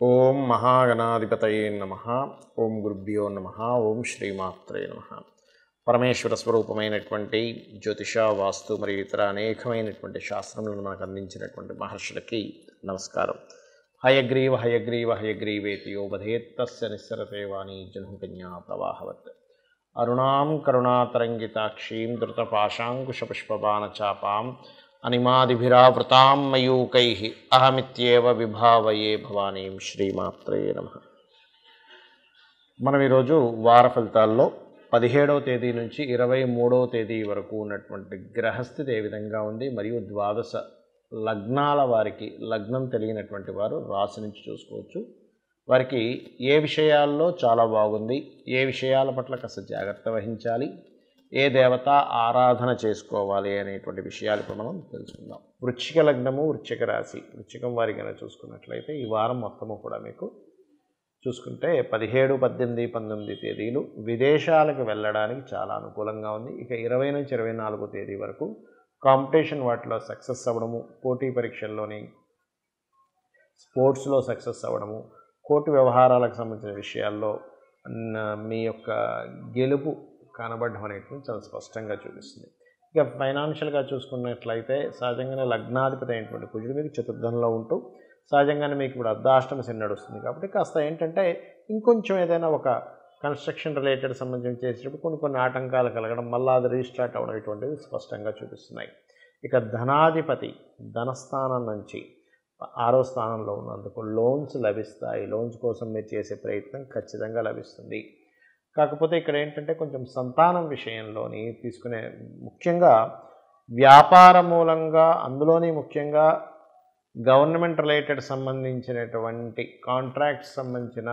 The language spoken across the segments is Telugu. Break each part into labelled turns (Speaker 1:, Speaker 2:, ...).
Speaker 1: ఓం మహాగణాధిపతయే నమః. ఓం గురుభ్యో నమః. ఓం శ్రీమాత్రే నమః. పరమేశ్వర స్వరూపమైనటువంటి జ్యోతిష, వాస్తు మరియు ఇతర అనేకమైనటువంటి శాస్త్రములను మనకు అందించినటువంటి మహర్షులకి నమస్కారం. హయగ్రీవ హయగ్రీవ హయగ్రీవేతి యో వధేత్తస్య నిస్సరతే వాణి జన్మకన్యా ప్రవాహవత్. అరుణాం కరుణాతరంగితాక్షీం ధృతపాశాంకుశపుష్పబాణచాపాం అనిమాదిభిరావృతాం మయూకైః అహమిత్యేవ విభావయే భవానీం. శ్రీమాత్రే నమః. మనం ఈరోజు వార ఫలితాల్లో 17వ తేదీ నుంచి 23వ తేదీ వరకు ఉన్నటువంటి గ్రహస్థితి ఏ విధంగా ఉంది, మరియు ద్వాదశ లగ్నాల వారికి, లగ్నం తెలియనటువంటి వారు రాశి నుంచి చూసుకోవచ్చు. వారికి ఏ విషయాల్లో చాలా బాగుంది, ఏ విషయాల పట్ల కాస్త జాగ్రత్త వహించాలి, ఏ దేవత ఆరాధన చేసుకోవాలి అనేటువంటి విషయాలు ఇప్పుడు మనం తెలుసుకుందాం. వృశ్చిక లగ్నము, వృశ్చిక రాశి, వృశ్చికం వారికి కనుక చూసుకున్నట్లయితే ఈ వారం మొత్తము కూడా మీకు చూసుకుంటే 17, 18, 19 తేదీలు విదేశాలకు వెళ్ళడానికి చాలా అనుకూలంగా ఉంది. ఇక 20 నుంచి 24 తేదీ వరకు కాంపిటీషన్ వాటిలో సక్సెస్ అవ్వడము, పోటీ పరీక్షల్లోని స్పోర్ట్స్లో సక్సెస్ అవ్వడము, కోర్టు వ్యవహారాలకు సంబంధించిన విషయాల్లో మీ యొక్క గెలుపు కనబడడం అనేటువంటి చాలా స్పష్టంగా చూపిస్తుంది. ఇక ఫైనాన్షియల్గా చూసుకున్నట్లయితే సహజంగానే లగ్నాధిపతి అయినటువంటి కుజుడు మీకు చతుర్థంలో ఉంటూ సహజంగానే మీకు ఇప్పుడు అర్ధాష్టమ శని నడుస్తుంది కాబట్టి కాస్త ఏంటంటే ఇంకొంచెం ఏదైనా ఒక కన్స్ట్రక్షన్ రిలేటెడ్ సంబంధించి చేసేటప్పుడు కొన్ని ఆటంకాలు కలగడం, మళ్ళీ అది రీస్టార్ట్ అవ్వడం ఇటువంటివి స్పష్టంగా చూపిస్తున్నాయి. ఇక ధనాధిపతి ధనస్థానం నుంచి 6వ స్థానంలో ఉన్నందుకు లోన్స్ లభిస్తాయి. లోన్స్ కోసం మీరు చేసే ప్రయత్నం ఖచ్చితంగా లభిస్తుంది. కాకపోతే ఇక్కడ ఏంటంటే కొంచెం సంతానం విషయంలోని తీసుకునే, ముఖ్యంగా వ్యాపార మూలంగా, అందులోని ముఖ్యంగా గవర్నమెంట్ రిలేటెడ్ సంబంధించినటువంటి కాంట్రాక్ట్స్ సంబంధించిన,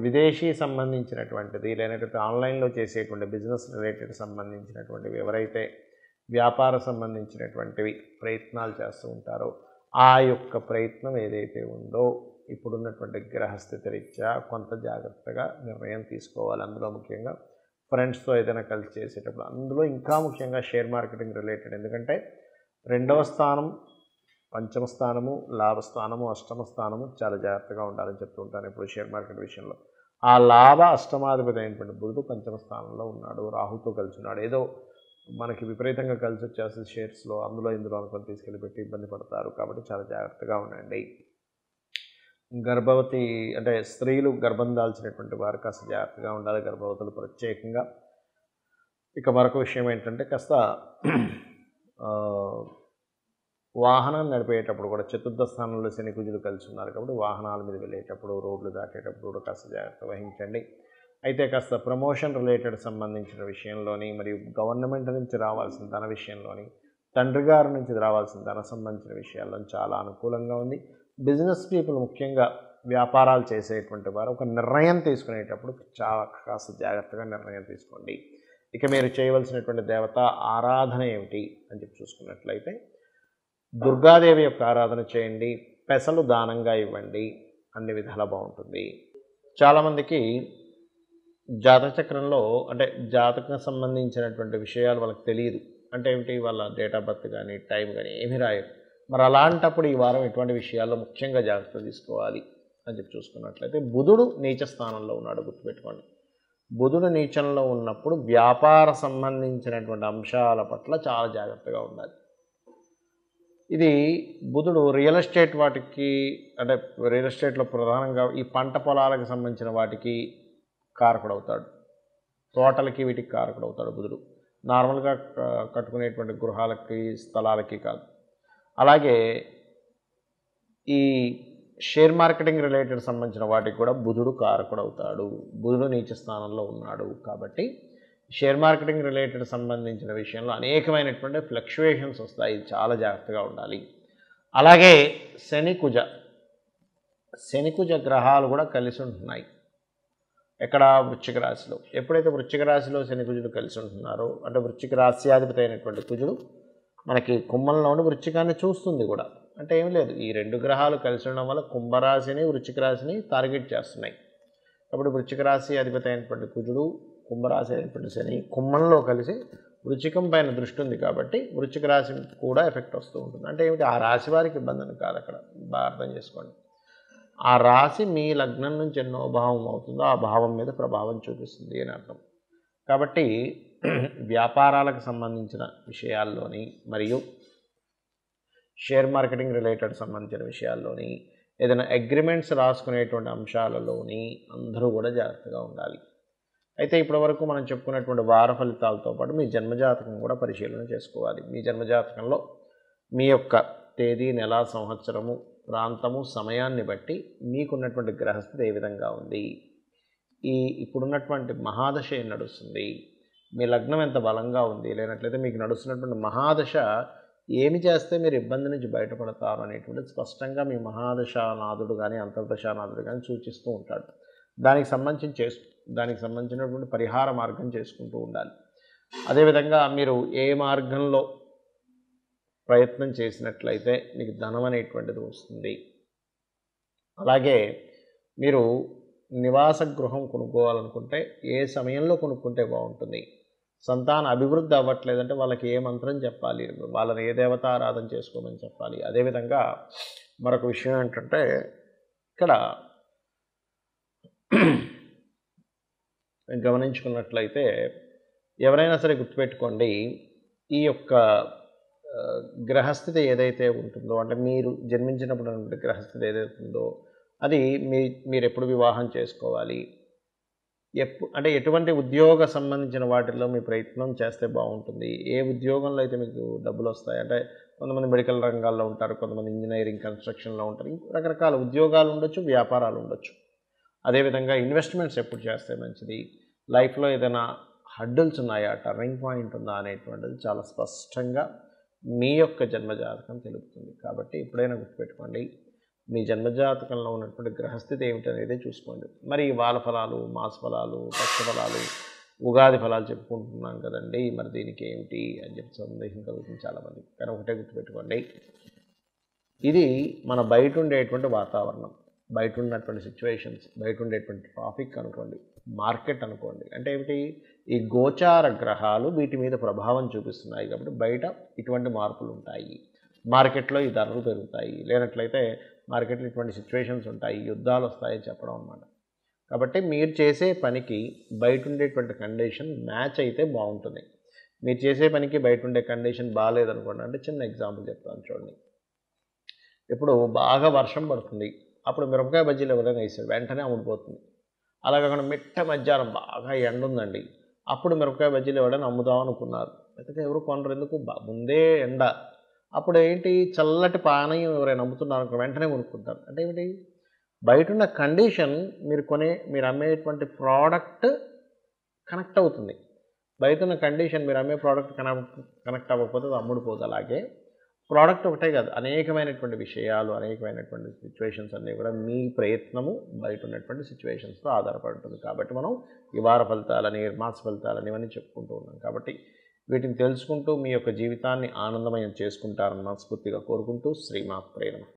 Speaker 1: విదేశీ సంబంధించినటువంటిది, లేనటువంటి ఆన్లైన్లో చేసేటువంటి బిజినెస్ రిలేటెడ్ సంబంధించినటువంటివి, ఎవరైతే వ్యాపార సంబంధించినటువంటివి ప్రయత్నాలు చేస్తూ ఉంటారో ఆ యొక్క ప్రయత్నం ఏదైతే ఉందో ఇప్పుడున్నటువంటి గ్రహస్థితి రీత్యా కొంత జాగ్రత్తగా నిర్ణయం తీసుకోవాలి. అందులో ముఖ్యంగా ఫ్రెండ్స్తో ఏదైనా కలిసి చేసేటప్పుడు, అందులో ఇంకా ముఖ్యంగా షేర్ మార్కెటింగ్ రిలేటెడ్, ఎందుకంటే 2వ స్థానం, 5వ స్థానము, లాభస్థానము, అష్టమ స్థానము చాలా జాగ్రత్తగా ఉండాలని చెప్తూ ఉంటాను ఇప్పుడు షేర్ మార్కెట్ విషయంలో. ఆ లాభ అష్టమాధిపతి అయినటువంటి బుధుడు 5వ స్థానంలో ఉన్నాడు, రాహుతో కలిసి ఉన్నాడు. ఏదో మనకి విపరీతంగా కలిసి వచ్చేసి షేర్స్లో అందులో ఇందులో అనుకొని తీసుకెళ్ళి పెట్టి ఇబ్బంది పడతారు. కాబట్టి చాలా జాగ్రత్తగా ఉండండి. గర్భవతి అంటే స్త్రీలు గర్భం దాల్చినటువంటి వారు కాస్త జాగ్రత్తగా ఉండాలి, గర్భవతులు ప్రత్యేకంగా. ఇక మరొక విషయం ఏంటంటే కాస్త వాహనం నడిపేటప్పుడు కూడా చతుర్థ స్థానంలో శని కుజులు కలిసి ఉన్నారు కాబట్టి వాహనాల మీద వెళ్ళేటప్పుడు, రోడ్లు దాటేటప్పుడు కూడా కాస్త జాగ్రత్త వహించండి. అయితే కాస్త ప్రమోషన్ రిలేటెడ్ సంబంధించిన విషయంలోని, మరియు గవర్నమెంట్ నుంచి రావాల్సిన ధన విషయంలోని, తండ్రి గారి నుంచి రావాల్సిన ధన సంబంధించిన విషయాల్లో చాలా అనుకూలంగా ఉంది. బిజినెస్ పీపుల్, ముఖ్యంగా వ్యాపారాలు చేసేటువంటి వారు ఒక నిర్ణయం తీసుకునేటప్పుడు చాలా కాస్త జాగ్రత్తగా నిర్ణయం తీసుకోండి. ఇక మీరు చేయవలసినటువంటి దేవత ఆరాధన ఏమిటి అని చెప్పి చూసుకున్నట్లయితే దుర్గాదేవి యొక్క ఆరాధన చేయండి, పెసలు దానంగా ఇవ్వండి, అన్ని విధాలా బాగుంటుంది. చాలామందికి జాతక చక్రంలో అంటే జాతకం సంబంధించినటువంటి విషయాలు వాళ్ళకి తెలియదు. అంటే ఏమిటి, వాళ్ళ డేట్ ఆఫ్ బర్త్ కానీ టైం కానీ ఏమీ రాయరు. మరి అలాంటప్పుడు ఈ వారం ఎటువంటి విషయాల్లో ముఖ్యంగా జాగ్రత్త తీసుకోవాలి అని చెప్పి చూసుకున్నట్లయితే బుధుడు నీచ స్థానంలో ఉన్నాడు, గుర్తుపెట్టుకోండి. బుధుడు నీచంలో ఉన్నప్పుడు వ్యాపార సంబంధించినటువంటి అంశాల పట్ల చాలా జాగ్రత్తగా ఉండాలి. ఇది బుధుడు రియల్ ఎస్టేట్ వాటికి, అంటే రియల్ ఎస్టేట్లో ప్రధానంగా ఈ పంట పొలాలకు సంబంధించిన వాటికి కారకుడవుతాడు, తోటలకి వీటికి కారకుడవుతాడు బుధుడు. నార్మల్గా కట్టుకునేటువంటి గృహాలకి, స్థలాలకి కాదు. అలాగే ఈ షేర్ మార్కెటింగ్ రిలేటెడ్ సంబంధించిన వాటికి కూడా బుధుడు కారకుడవుతాడు. బుధుడు నీచ స్థానంలో ఉన్నాడు కాబట్టి షేర్ మార్కెటింగ్ రిలేటెడ్ సంబంధించిన విషయంలో అనేకమైనటువంటి ఫ్లక్చువేషన్స్ వస్తాయి, చాలా జాగ్రత్తగా ఉండాలి. అలాగే శని కుజ గ్రహాలు కూడా కలిసి ఉంటున్నాయి. ఎక్కడ? వృశ్చిక రాశిలో. ఎప్పుడైతే వృశ్చిక రాశిలో శని కుజుడు కలిసి ఉంటున్నారో, అంటే వృశ్చిక రాశ్యాధిపతి అయినటువంటి కుజుడు మనకి కుంభంలో ఉండి వృశ్చికాన్ని చూస్తుంది కూడా. అంటే ఏమి లేదు, ఈ 2 గ్రహాలు కలిసి ఉండడం వల్ల కుంభరాశిని, వృశ్చిక రాశిని టార్గెట్ చేస్తున్నాయి. కాబట్టి వృశ్చిక రాశి అధిపతి అయినటువంటి కుజుడు, కుంభరాశి అయినటువంటి శని కుంభంలో కలిసి వృశ్చికం పైన దృష్టి ఉంది కాబట్టి వృశ్చిక రాశి కూడా ఎఫెక్ట్ వస్తూ ఉంటుంది. అంటే ఏమిటి, ఆ రాశి వారికి ఇబ్బంది కాదు, అక్కడ బాగా అర్థం చేసుకోండి. ఆ రాశి మీ లగ్నం నుంచి ఎన్నో భావం అవుతుందో ఆ భావం మీద ప్రభావం చూపిస్తుంది అని అర్థం. కాబట్టి వ్యాపారాలకు సంబంధించిన విషయాల్లోని మరియు షేర్ మార్కెటింగ్ రిలేటెడ్ సంబంధించిన విషయాల్లోని ఏదైనా అగ్రిమెంట్స్ రాసుకునేటువంటి అంశాలలోని అందరూ కూడా జాగ్రత్తగా ఉండాలి. అయితే ఇప్పటివరకు మనం చెప్పుకున్నటువంటి వార ఫలితాలతో పాటు మీ జన్మజాతకం కూడా పరిశీలన చేసుకోవాలి. మీ జన్మజాతకంలో మీ యొక్క తేదీ, నెల, సంవత్సరము, ప్రాంతము, సమయాన్ని బట్టి మీకున్నటువంటి గ్రహస్థితి ఏ విధంగా ఉంది, ఇప్పుడున్నటువంటి మహాదశ ఏం నడుస్తుంది, మీ లగ్నం ఎంత బలంగా ఉంది, లేనట్లయితే మీకు నడుస్తున్నటువంటి మహాదశ ఏమి చేస్తే మీరు ఇబ్బంది నుంచి బయటపడతారు అనేటువంటి స్పష్టంగా మీ మహాదశానాథుడు కానీ అంతర్దశానాథుడు కానీ సూచిస్తూ ఉంటాడు. దానికి సంబంధించినటువంటి పరిహార మార్గం చేసుకుంటూ ఉండాలి. అదేవిధంగా మీరు ఏ మార్గంలో ప్రయత్నం చేసినట్లయితే మీకు ధనం అనేటువంటిది వస్తుంది. అలాగే మీరు నివాస గృహం కొనుక్కోవాలనుకుంటే ఏ సమయంలో కొనుక్కుంటే బాగుంటుంది, సంతాన అభివృద్ధి అవ్వట్లేదంటే వాళ్ళకి ఏ మంత్రం చెప్పాలి, వాళ్ళని ఏ దేవతారాధన చేసుకోమని చెప్పాలి. అదేవిధంగా మరొక విషయం ఏంటంటే ఇక్కడ గమనించుకున్నట్లయితే ఎవరైనా సరే గుర్తుపెట్టుకోండి, ఈ యొక్క గ్రహస్థితి ఏదైతే ఉంటుందో అంటే మీరు జన్మించినప్పుడు గ్రహస్థితి ఏదైతే ఉందో అది మీరు ఎప్పుడు వివాహం చేసుకోవాలి, అంటే ఎటువంటి ఉద్యోగ సంబంధించిన వాటిల్లో మీ ప్రయత్నం చేస్తే బాగుంటుంది, ఏ ఉద్యోగంలో అయితే మీకు డబ్బులు వస్తాయి, అంటే కొంతమంది మెడికల్ రంగాల్లో ఉంటారు, కొంతమంది ఇంజనీరింగ్ కన్స్ట్రక్షన్లో ఉంటారు, రకరకాల ఉద్యోగాలు ఉండొచ్చు, వ్యాపారాలు ఉండొచ్చు. అదేవిధంగా ఇన్వెస్ట్మెంట్స్ ఎప్పుడు చేస్తే మంచిది, లైఫ్లో ఏదైనా హడ్డుల్స్ ఉన్నాయా, టర్నింగ్ పాయింట్ ఉందా అనేటువంటిది చాలా స్పష్టంగా మీ యొక్క జన్మజాతకం తెలుపుతుంది. కాబట్టి ఎప్పుడైనా గుర్తుపెట్టుకోండి, మీ జన్మజాతకంలో ఉన్నటువంటి గ్రహస్థితి ఏమిటనేది చూసుకోండి. మరి వాల ఫలాలు, మాస ఫలాలు, పక్ష ఫలాలు, ఉగాది ఫలాలు చెప్పుకుంటున్నాం కదండి, మరి దీనికి ఏమిటి అని చెప్పి సందేహం కలుగుతుంది చాలామంది. కానీ ఒకటే గుర్తుపెట్టుకోండి, ఇది మన బయట ఉండేటువంటి వాతావరణం, బయట ఉన్నటువంటి సిచ్యువేషన్స్, బయట ఉండేటువంటి ట్రాఫిక్ అనుకోండి, మార్కెట్ అనుకోండి, అంటే ఏమిటి, ఈ గోచార గ్రహాలు వీటి మీద ప్రభావం చూపిస్తున్నాయి. కాబట్టి బయట ఇటువంటి మార్పులు ఉంటాయి, మార్కెట్లో ఈ ధరలు పెరుగుతాయి, లేనట్లయితే మార్కెట్లో ఇటువంటి సిచ్యువేషన్స్ ఉంటాయి, యుద్ధాలు వస్తాయని చెప్పడం అన్నమాట. కాబట్టి మీరు చేసే పనికి బయట ఉండేటువంటి కండిషన్ మ్యాచ్ అయితే బాగుంటుంది. మీరు చేసే పనికి బయట ఉండే కండిషన్ బాగాలేదనుకోండి, అంటే చిన్న ఎగ్జాంపుల్ చెప్తాను చూడండి. ఇప్పుడు బాగా వర్షం పడుతుంది, అప్పుడు మిరపకాయ బజ్జీలు ఎవరైనా వేసారు, వెంటనే అమ్ముడిపోతుంది. అలా కాకుండా మిట్ట మధ్యాహ్నం బాగా ఎండ ఉందండి, అప్పుడు మిరపకాయ బజ్జీలు ఎవరైనా అమ్ముదాం అనుకున్నారు, అయితే ఎవరు కొనరు, ఎందుకు, ముందే ఎండ. అప్పుడు ఏంటి, చల్లటి పానీయం ఎవరైనా అమ్ముతున్నారు, వెంటనే కొనుక్కుంటారు. అంటే ఏమిటి, బయట ఉన్న కండిషన్ మీరు అమ్మేటువంటి ప్రోడక్ట్ కనెక్ట్ అవుతుంది. బయట ఉన్న కండిషన్ మీరు అమ్మే ప్రోడక్ట్ కనెక్ట్ అవ్వకపోతే అది అమ్ముడుపోదు. అలాగే ప్రోడక్ట్ ఒకటే కాదు, అనేకమైనటువంటి విషయాలు, అనేకమైనటువంటి సిచ్యువేషన్స్ అన్నీ కూడా మీ ప్రయత్నము బయట ఉన్నటువంటి సిచ్యువేషన్స్తో ఆధారపడి ఉంటుంది. కాబట్టి మనం ఈ వార ఫలితాలని, మాస ఫలితాలని ఇవన్నీ చెప్పుకుంటూ ఉన్నాం. కాబట్టి వీటిని తెలుసుకుంటూ మీ యొక్క జీవితాన్ని ఆనందమయం చేసుకుంటారని మనస్ఫూర్తిగా కోరుకుంటూ శ్రీమాత్రే నమః.